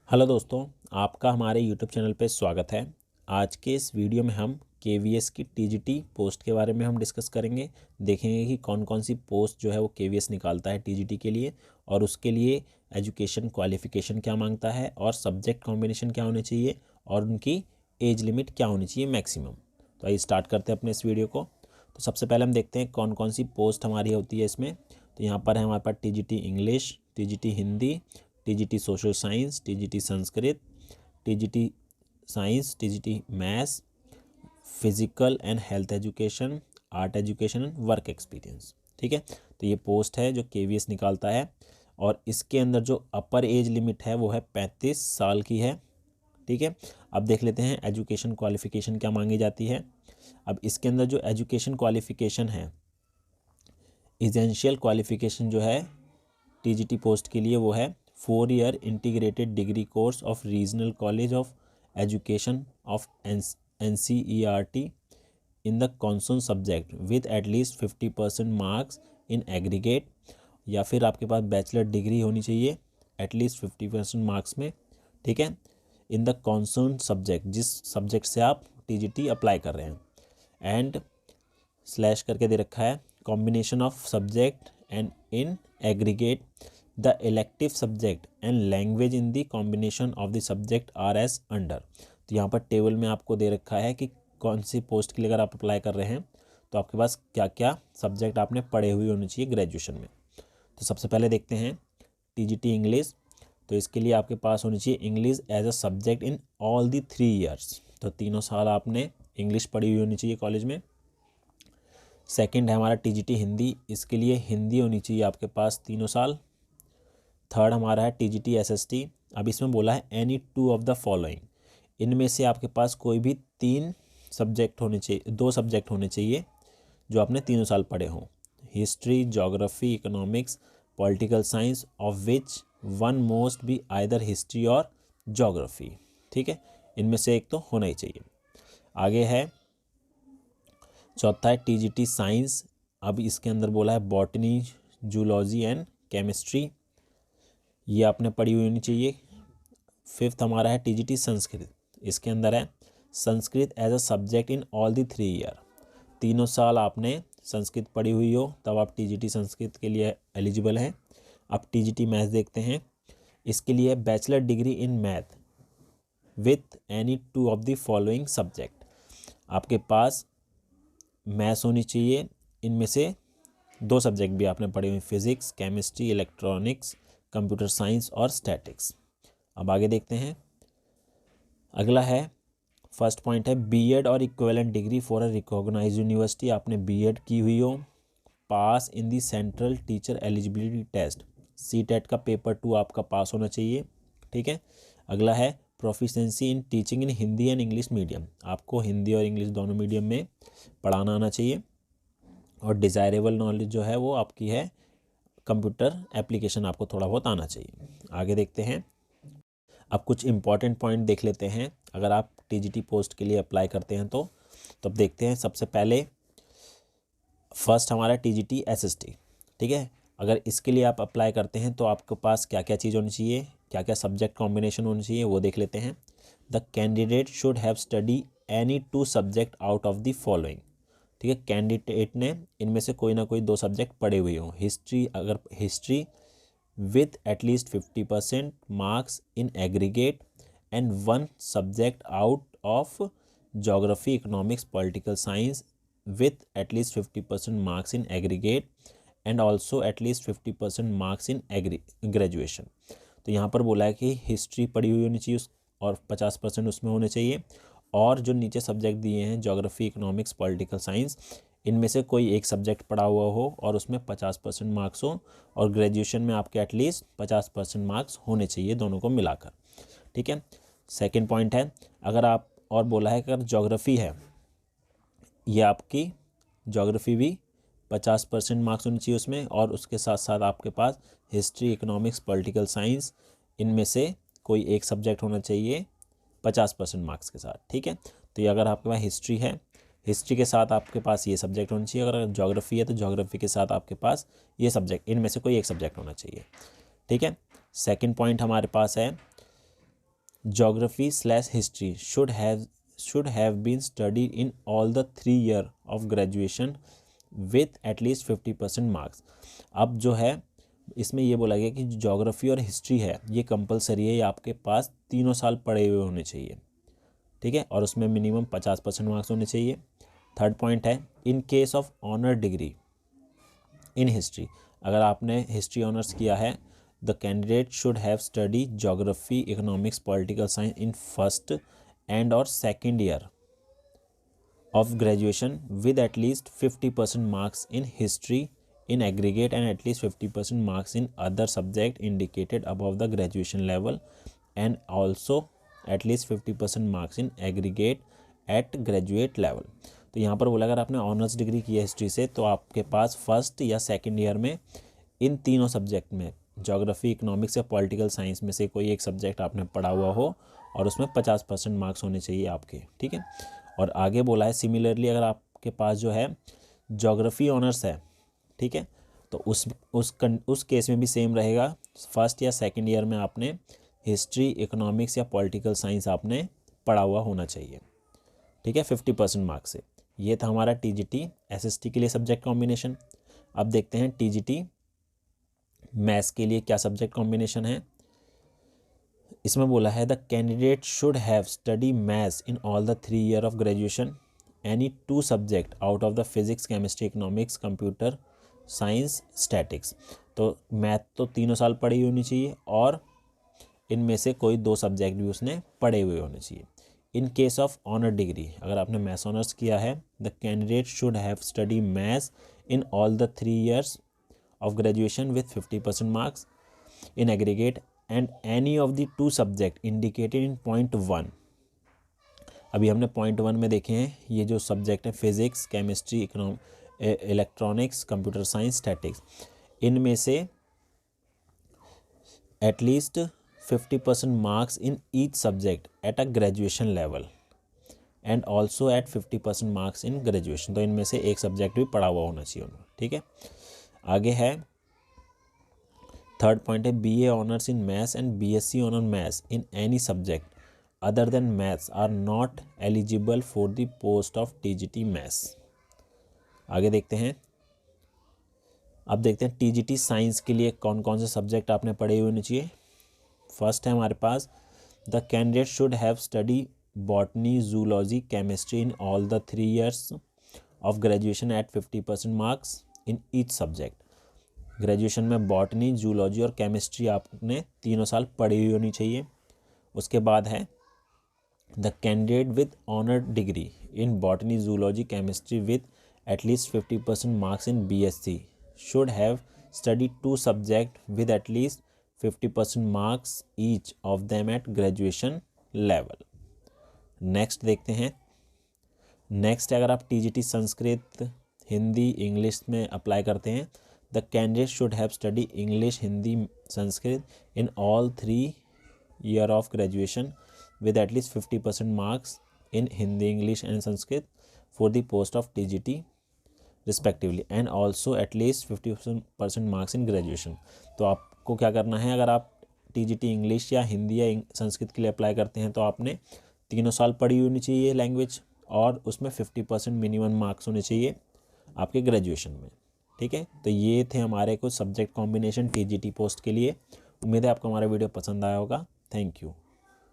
Hello दोस्तों, आपका हमारे यूट्यूब चैनल पे स्वागत है। आज के इस वीडियो में हम केवीएस की टीजीटी पोस्ट के बारे में हम डिस्कस करेंगे। देखेंगे कि कौन कौन सी पोस्ट जो है वो केवीएस निकालता है टीजीटी के लिए, और उसके लिए एजुकेशन क्वालिफ़िकेशन क्या मांगता है, और सब्जेक्ट कॉम्बिनेशन क्या होने चाहिए, और उनकी एज लिमिट क्या होनी चाहिए मैक्सिमम। तो आइए स्टार्ट करते हैं अपने इस वीडियो को। तो सबसे पहले हम देखते हैं कौन कौन सी पोस्ट हमारी होती है इसमें। तो यहाँ पर है हमारे पास TGT English, TGT Hindi, TGT social science, TGT Sanskrit, TGT science, TGT maths, physical and health education, art education and work experience. ठीक है, तो ये पोस्ट है जो केवीएस निकालता है, और इसके अंदर जो अपर एज लिमिट है वो है 35 साल की है। ठीक है, अब देख लेते हैं एजुकेशन क्वालिफिकेशन क्या मांगी जाती है। अब इसके अंदर जो एजुकेशन क्वालिफिकेशन है, एसेंशियल क्वालिफिकेशन जो है टीजीटी पोस्ट के लिए वो है 4 year integrated degree course of regional college of education of NCERT in the concern subject with at least 50% marks in aggregate, या फिर आपके पास बैचलर डिग्री होनी चाहिए एटलीस्ट 50% मार्क्स में। ठीक है, इन द कॉन्सर्न सब्जेक्ट, जिस सब्जेक्ट से आप टीजीटी अप्लाई कर रहे हैं, एंड स्लैश करके दे रखा है combination of subject and in aggregate the elective subject and language in the combination of the subject R S under. तो यहाँ पर टेबल में आपको दे रखा है कि कौन सी पोस्ट के लिए अगर आप अप्लाई कर रहे हैं तो आपके पास क्या क्या सब्जेक्ट आपने पढ़े हुए होने चाहिए ग्रेजुएशन में। तो सबसे पहले देखते हैं टीजीटी इंग्लिश। तो इसके लिए आपके पास होनी चाहिए English as a subject in all the 3 years. तो तीनों साल आपने इंग्लिश पढ़ी हुई होनी चाहिए कॉलेज में। सेकंड है हमारा टीजीटी हिंदी, इसके लिए हिंदी होनी चाहिए आपके पास 3 साल। थर्ड हमारा है टीजीटी एसएसटी। अब इसमें बोला है एनी 2 ऑफ द फॉलोइंग, इनमें से आपके पास कोई भी 3 सब्जेक्ट होने चाहिए, 2 सब्जेक्ट होने चाहिए जो आपने 3 साल पढ़े हों। History, geography, economics, political science, of which one most be either history और ज्योग्राफी। ठीक है, इनमें से एक तो होना ही चाहिए। आगे है चौथा है टीजीटी साइंस। अब इसके अंदर बोला है बॉटनी, जूलॉजी एंड केमिस्ट्री, ये आपने पढ़ी हुई होनी चाहिए। फिफ्थ हमारा है टीजीटी संस्कृत, इसके अंदर है Sanskrit as a subject in all the 3 year. 3 साल आपने संस्कृत पढ़ी हुई हो तब आप टीजीटी संस्कृत के लिए एलिजिबल हैं। अब टीजीटी मैथ्स देखते हैं, इसके लिए bachelor degree in math with any 2 of the following subject. आपके पास मैथ्स होनी चाहिए, इनमें से 2 सब्जेक्ट भी आपने पढ़े हुए, physics, chemistry, electronics, computer science और स्टैटिक्स। अब आगे देखते हैं, अगला है फर्स्ट पॉइंट है बीएड और equivalent degree for a recognised university. आपने बीएड की हुई हो, pass in the central teacher eligibility test, CTET का पेपर 2 आपका पास होना चाहिए। ठीक है, अगला है proficiency in teaching in Hindi and English medium, आपको हिंदी और इंग्लिश दोनों मीडियम में पढ़ाना आना चाहिए। और डिज़ायरेबल नॉलेज जो है वो आपकी है कंप्यूटर एप्लीकेशन, आपको थोड़ा बहुत आना चाहिए। आगे देखते हैं, अब कुछ इंपॉर्टेंट पॉइंट देख लेते हैं अगर आप टीजीटी पोस्ट के लिए अप्लाई करते हैं तो। अब देखते हैं, सबसे पहले फर्स्ट हमारा टीजीटी एसएसटी। ठीक है, अगर इसके लिए आप अप्लाई करते हैं तो आपके पास क्या क्या चीज़ होनी चाहिए, क्या क्या सब्जेक्ट कॉम्बिनेशन होनी चाहिए वो देख लेते हैं। The candidate should have study any 2 subject out of the following. ठीक है, कैंडिडेट ने इनमें से कोई ना कोई 2 सब्जेक्ट पढ़े हुए हों। हिस्ट्री, अगर history with at least 50% marks in aggregate, and 1 subject out of geography, economics, political science with at least 50% marks in aggregate, and also at least 50% marks in graduation। तो यहाँ पर बोला है कि हिस्ट्री पढ़ी हुई होनी चाहिए और 50% उसमें होने चाहिए, और जो नीचे सब्जेक्ट दिए हैं ज्योग्राफी, इकोनॉमिक्स, पॉलिटिकल साइंस, इनमें से कोई एक सब्जेक्ट पढ़ा हुआ हो और उसमें 50% मार्क्स हो, और ग्रेजुएशन में आपके एटलीस्ट 50% मार्क्स होने चाहिए दोनों को मिलाकर। ठीक है, सेकंड पॉइंट है, अगर आप और बोला है कि अगर ज्योग्राफी है, ये आपकी ज्योग्राफी भी 50% मार्क्स होने चाहिए उसमें, और उसके साथ साथ आपके पास हिस्ट्री, इकोनॉमिक्स, पॉलिटिकल साइंस, इनमें से कोई एक सब्जेक्ट होना चाहिए 50% मार्क्स के साथ। ठीक है, तो ये अगर आपके पास हिस्ट्री है, हिस्ट्री के साथ आपके पास ये सब्जेक्ट होना चाहिए। अगर ज्योग्राफी है तो ज्योग्राफी के साथ आपके पास ये सब्जेक्ट, इनमें से कोई एक सब्जेक्ट होना चाहिए। ठीक है, सेकंड पॉइंट हमारे पास है Geography/history should have been studied in all the 3 year of graduation with at least 50% marks. अब जो है इसमें ये बोला गया कि ज्योग्राफी और हिस्ट्री है ये कंपलसरी है, ये आपके पास तीनों साल पढ़े हुए होने चाहिए, ठीक है, और उसमें मिनिमम 50% मार्क्स होने चाहिए। थर्ड पॉइंट है in case of honour degree in history, अगर आपने हिस्ट्री ऑनर्स किया है, the candidate should have study geography, economics, political science in first and और second year of graduation with at least 50% marks in history in aggregate and at least 50% marks in other subject indicated above the graduation level and also at least 50% marks in aggregate at graduate level। तो यहाँ पर बोला अगर आपने honours degree की है history से तो आपके पास फर्स्ट या सेकेंड ईयर में इन तीनों सब्जेक्ट में ज्योग्राफी, इकोनॉमिक्स या पॉलिटिकल साइंस में से कोई एक सब्जेक्ट आपने पढ़ा हुआ हो और उसमें 50% मार्क्स होने चाहिए आपके, ठीक है। और आगे बोला है सिमिलरली अगर आपके पास जो है ज्योग्राफी ऑनर्स है, ठीक है, तो उस केस में भी सेम रहेगा, फर्स्ट या सेकंड ईयर में आपने हिस्ट्री, इकोनॉमिक्स या पॉलिटिकल साइंस आपने पढ़ा हुआ होना चाहिए, ठीक है, 50% मार्क्स से। ये था हमारा टीजीटी एसएसटी के लिए सब्जेक्ट कॉम्बिनेशन। अब देखते हैं टीजीटी मैथ्स के लिए क्या सब्जेक्ट कॉम्बिनेशन है। इसमें बोला है the candidate should have study maths in all the 3 year of graduation, any 2 subject out of the physics, chemistry, economics, computer science, statics. तो मैथ तो तीनों साल पढ़ी होनी चाहिए और इनमें से कोई 2 सब्जेक्ट भी उसने पढ़े हुए होने चाहिए। In case of honour degree, अगर आपने मैथ्स ऑनर्स किया है, the candidate should have study maths in all the 3 years of graduation with 50% marks in aggregate and any of the 2 subject indicated in point 1। अभी हमने point 1 में देखे हैं ये जो सब्जेक्ट है physics, chemistry, electronics, computer science, statics, इनमें से at least 50% marks in each subject at a graduation level and also eight 50% marks in graduation. तो इनमें से एक सब्जेक्ट भी पढ़ा हुआ होना चाहिए उन्होंने, ठीक है। आगे है थर्ड पॉइंट है BA honours in maths and BSc honour maths in any subject other than maths are not eligible for the post of TGT maths. आगे देखते हैं, अब देखते हैं टीजीटी साइंस के लिए कौन कौन से सब्जेक्ट आपने पढ़े हुए होने चाहिए। फर्स्ट है हमारे पास the candidate should have study botany, zoology, chemistry in all the 3 years of graduation at 50% marks in each subject. Graduation में बॉटनी, जूलॉजी और केमिस्ट्री आपने तीनों साल पढ़ी हुई होनी चाहिए। उसके बाद है the candidate with honour degree in botany, zoology, chemistry with at least 50% marks in BSc should have study 2 subject with at least 50% marks each of them at graduation level. Next देखते हैं, नेक्स्ट अगर आप टीजीटी संस्कृत, हिंदी, इंग्लिश में apply करते हैं, the candidate should have study English, Hindi, Sanskrit in all 3 year of graduation with at least 50% marks in Hindi, English and Sanskrit for the post of TGT respectively and also at least 50% marks in graduation. तो आपको क्या करना है, अगर आप टीजीटी इंग्लिश या हिंदी या संस्कृत के लिए अप्लाई करते हैं तो आपने तीनों साल पढ़ी होनी चाहिए लैंग्वेज और उसमें 50% मिनिमम मार्क्स होने चाहिए आपके ग्रेजुएशन में, ठीक है। तो ये थे हमारे कुछ सब्जेक्ट कॉम्बिनेशन टीजीटी पोस्ट के लिए। उम्मीद है आपको हमारा वीडियो पसंद आया होगा। Thank you.